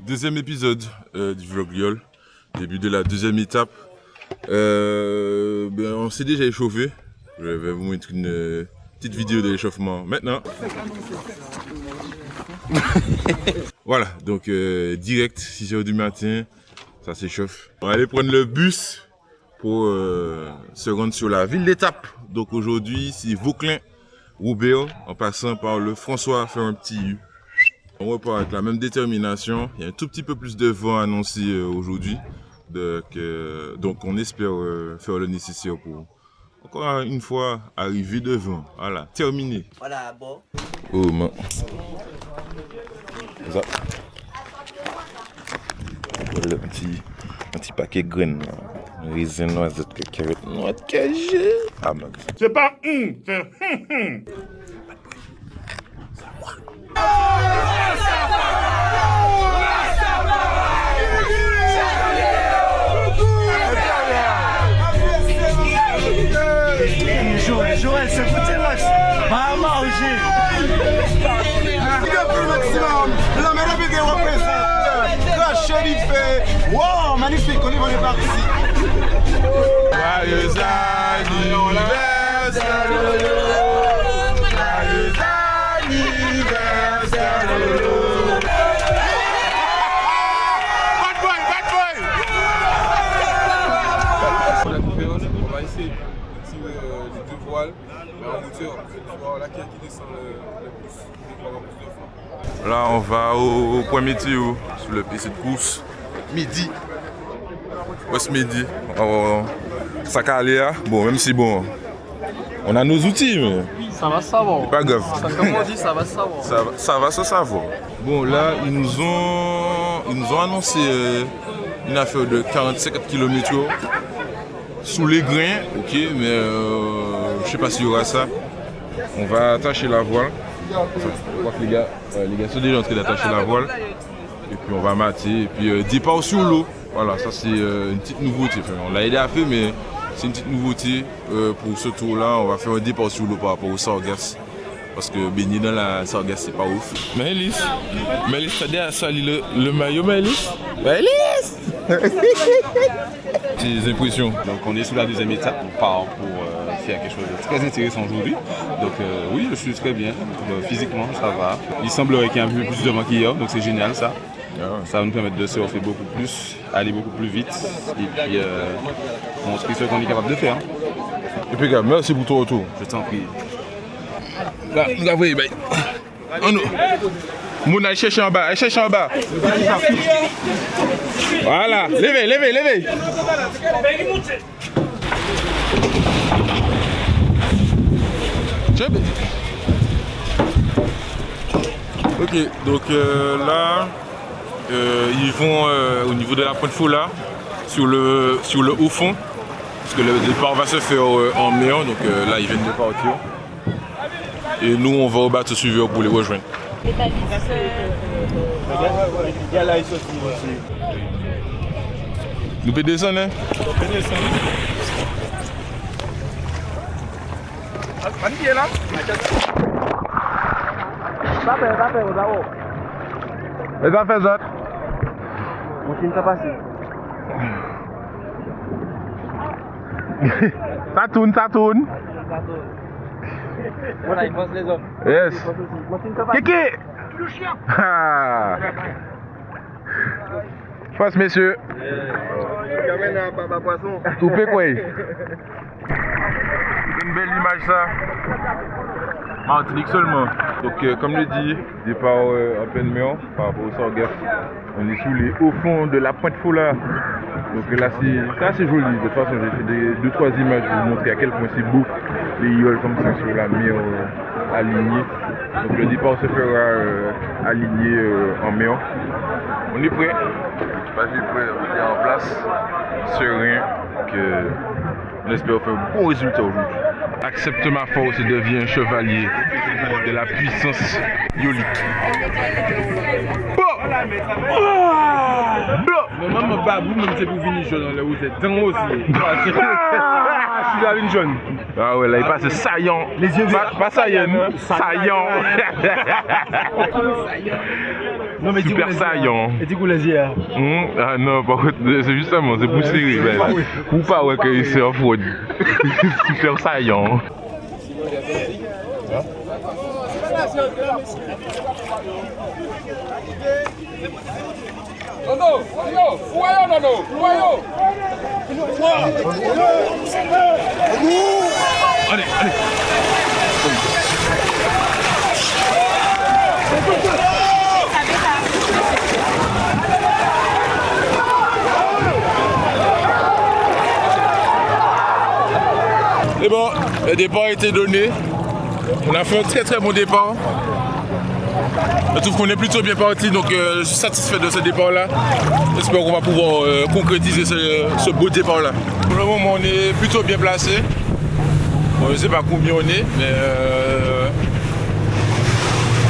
Deuxième épisode du vlog Liol, début de la deuxième étape. On s'est déjà échauffé. Je vais vous mettre une petite vidéo de l'échauffement maintenant. Voilà, donc direct, 6h du matin, ça s'échauffe. On va aller prendre le bus pour se rendre sur la ville d'étape. Donc aujourd'hui, c'est Vauclin, Roubaix, en passant par le François, faire un petit U. On repart avec la même détermination. Il y a un tout petit peu plus de vent annoncé aujourd'hui. Donc on espère faire le nécessaire pour encore une fois arriver devant. Voilà, terminé. Voilà, bon. Oh man. Ça. Le petit paquet de graines. Raisin, noisette, carotte, noix de cajou. Ah man. C'est pas c'est Joël, c'est foutu Max. Pas manger. Le maximum. La meilleure big représente. La chérifée. Wow, magnifique. On est parti. Joyeux anniversaire. Joyeux anniversaire. Bad boy, bad boy. On va essayer de tirer les deux voiles en hauteur pour voir laquelle qui descend le plus. Là, on va au point météo sur le PC de course. Midi. West midi. Ça calé, hein? Bon, même si bon, on a nos outils, mais ça va savoir. pas grave. Ça, comme on dit, ça va savoir. Ça va se savoir. Bon, là, ils nous ont annoncé une affaire de 40-50 km sous les grains, ok, mais je sais pas s'il y aura ça. On va attacher la voile. Je crois que les gars sont déjà en train d'attacher la voile. Et puis on va mater. Et puis départ sur l'eau. Voilà, ça c'est une petite nouveauté. Enfin, on l'a aidé à faire, mais c'est une petite nouveauté. Pour ce tour-là, on va faire un départ sur l'eau par rapport au Sargasse. Parce que baigner dans la Sargasse, c'est pas ouf. Maëlys, t'as déjà sali le maillot, Maëlys? Maëlys! Tes impressions? Donc on est sous la deuxième étape, on part pour faire quelque chose de très intéressant aujourd'hui. Donc oui, je suis très bien, physiquement ça va. Il semblerait qu'il y ait un peu plus de vent qu'hier, donc c'est génial ça. Ça va nous permettre de surfer beaucoup plus, aller beaucoup plus vite et puis montrer ce qu'on est capable de faire. Et puis gars, merci pour ton retour. Je t'en prie. Là, vous avez, ben, Mouna, elle cherche en bas, Voilà, levez. Ok, donc là, ils vont au niveau de la pointe Fola, sur le haut fond, parce que le départ va se faire en Méon, donc là ils viennent de partir. Et nous on va au bateau suiveur pour les rejoindre. Nous pouvons descendre, hein? Les affaires autres. Ça tourne. Voilà, il pense les autres. Yes. Kiki. Face messieurs. Tout peut quoi? Une belle image ça. Martinique seulement. Donc comme je dis, départ en pleine mer par rapport au Sargasse. On est sous les hauts fonds de la pointe Fola. Donc là c'est assez joli. De toute façon j'ai fait 2-3 images pour vous montrer à quel point c'est beau. Les ioles comme ça sur la mer alignée. Donc le départ se fera aligné en mer. On est prêt. L'équipage est prêt, on est en place. Serein. On espère faire un bon résultat aujourd'hui. Accepte ma force et deviens chevalier de la puissance yolique. Bon. Mais maman, babou, même c'est pour venir jaune dans la route, c'est temps aussi. Je suis là, une jaune. Ah ouais, là il passe saillant. Les yeux Pas saillant, saillant. Non, mais Super saillant. Et du coup, les yeux. Ah non, par contre, c'est justement, c'est pour serrer. Ou pas, ouais, que c'est en fraude. Super saillant. Allez, allez. Et bon, le départ a été donné. On a fait un très bon départ. Je trouve qu'on est plutôt bien parti, donc je suis satisfait de ce départ-là. J'espère qu'on va pouvoir concrétiser ce beau départ-là. Pour le moment, on est plutôt bien placé. Bon, je ne sais pas combien on est, mais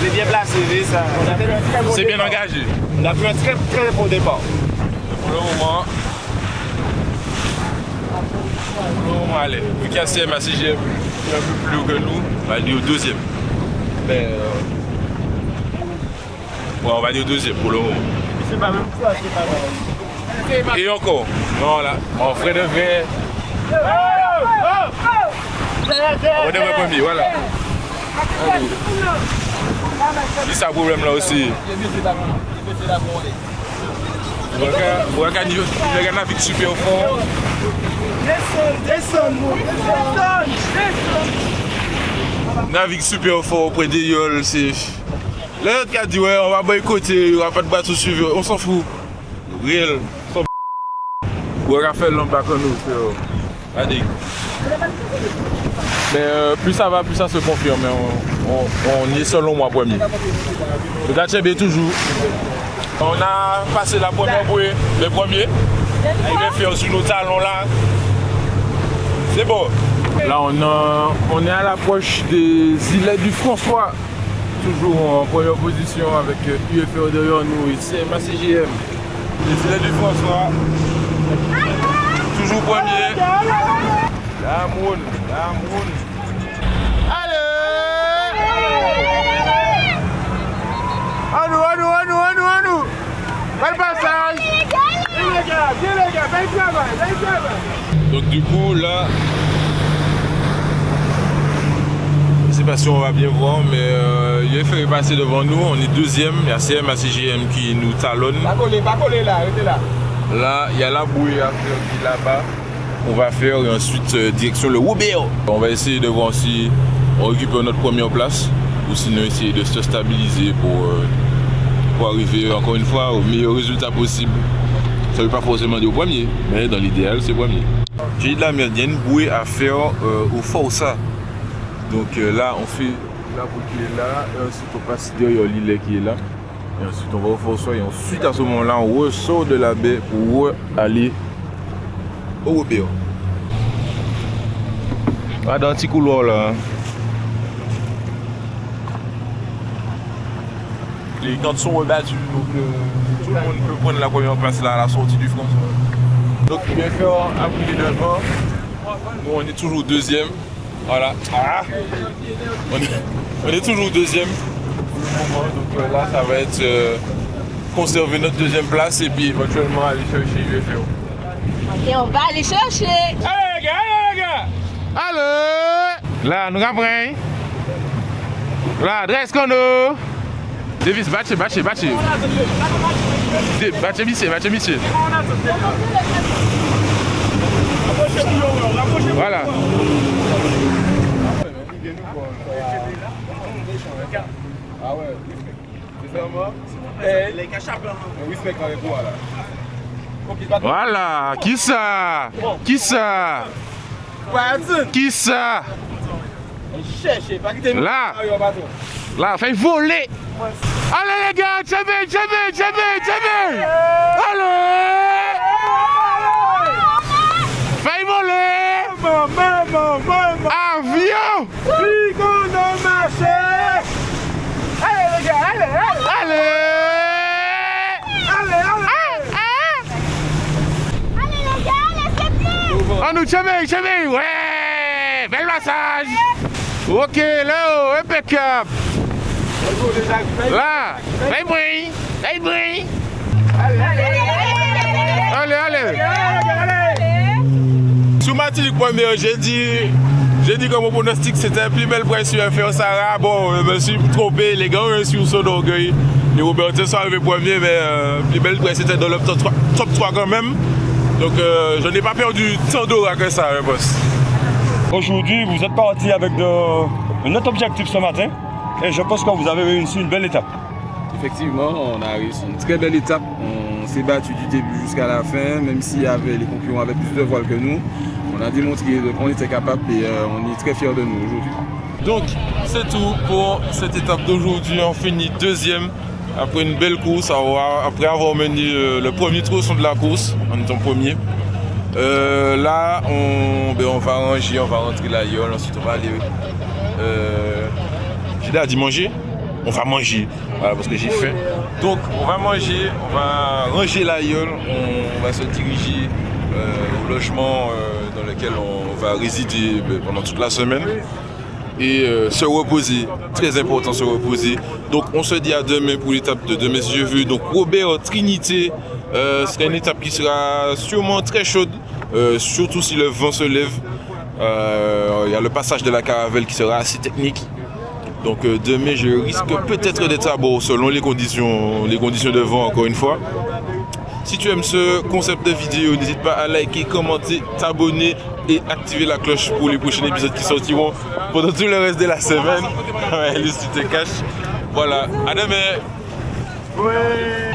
On est bien placé, ça. c'est bien engagé. On a fait un très bon départ. Pour le moment, allez, vu qu'il y a CM à CGM, un peu plus haut que nous, on va aller au deuxième. Mais, ouais, on va aller au deuxième pour le moment. C'est pas même ça, c'est pas mal. Et encore, voilà, en frais de vrai, on devrait premier, voilà. C'est ça le problème là aussi. On va gagner avec super au fond. Navigue super fort auprès des yoles, c'est. L'autre qui a dit ouais on va boycotter, il n'y aura pas de bateau suivi, on s'en fout. Réel. On va faire l'homme back en nous, c'est. Allez. Mais plus ça va, plus ça se confirme. On y est selon moi premier. Le Gatcheb est toujours. On a passé la première bouée, le premier. Il va faire sur nos talons là. C'est bon. Là on est à l'approche des îlets du François. Toujours en première position avec UFO derrière nous et CM à CGM. Les îlets du François. Toujours premier. La moune. Allez! À nous! Bel passage! Viens les gars, bel travail! Donc du coup là, je sais pas si on va bien voir, mais il a fait passer devant nous, on est deuxième, il y a CM à CGM qui nous talonne. Pas coller là, arrêtez là. Là, il y a la bouée à faire qui est là-bas. On va faire et ensuite direction le Woubéo. On va essayer de voir si on récupère notre première place ou sinon essayer de se stabiliser pour arriver encore une fois au meilleur résultat possible. Ça ne veut pas forcément dire au premier, mais dans l'idéal c'est premier. J'ai dit de la merde, il y a une bouée à faire au Força. Donc là on fait la bouée qui est là et ensuite on passe derrière l'îlet qui est là. Et ensuite on va au Força et ensuite à ce moment-là on ressort de la baie pour aller au Woubéo. Ah, dans un petit couloir là. Les comptes sont rebattus, donc tout le monde peut prendre la première place là à la sortie du François. Donc bien faire à brûler devant. Nous on est toujours deuxième. Voilà. Ah. On est toujours deuxième pour le moment. Donc là ça va être conserver notre deuxième place et puis éventuellement aller chercher UFO. Et on va aller chercher. Allez les gars! Allez! Là, nous apprenons. Là, dresse qu'on a. Davis, bâche. Bâche, monsieur. Voilà. Ah ouais, c'est ça, moi? Les cachapes, respect avec moi, là. Voilà. Qui ça? Là, fais voler. Allez les gars, tchabé. Allez. Fais voler. Avion. Allez les gars, allez. nous, chemin, ouais, bel massage. Ok, là, impeccable. Là, fais bruit. Allez. Sous Martinique première, j'ai dit que mon pronostic c'était plus belle pour sur FR Sarah. Bon, je me suis trompé, les gars ont sur son orgueil. Les Robertson sont arrivés premier, mais plus belle presse c'était dans le top 3 quand même. Donc je n'ai pas perdu tant d'aura que ça, hein, boss. Aujourd'hui, vous êtes parti avec un autre objectif ce matin et je pense que vous avez réussi une belle étape. Effectivement, on a réussi une très belle étape. On s'est battu du début jusqu'à la fin, même si les concurrents avaient plus de voiles que nous. On a démontré qu'on était capable et on est très fiers de nous aujourd'hui. Donc c'est tout pour cette étape d'aujourd'hui. On finit deuxième après une belle course, après avoir mené le premier tronçon de la course en étant premier. Là on va ranger, on va rentrer la gueule, ensuite on va aller. J'ai dit manger. On va manger, voilà, parce que j'ai faim. Donc on va manger, on va ranger la gueule, on va se diriger au logement dans lequel on va résider pendant toute la semaine et se reposer, très important se reposer. Donc on se dit à demain pour l'étape de demain si je veux. Donc Robert Trinité, sera une étape qui sera sûrement très chaude, surtout si le vent se lève. Il y a le passage de la caravelle qui sera assez technique. Donc demain je risque peut-être d'être à bord selon les conditions de vent encore une fois. Si tu aimes ce concept de vidéo, n'hésite pas à liker, commenter, t'abonner et activer la cloche pour les prochains épisodes qui sortiront pendant tout le reste de la semaine. Ouais, si tu te caches. Voilà, à demain. Ouais.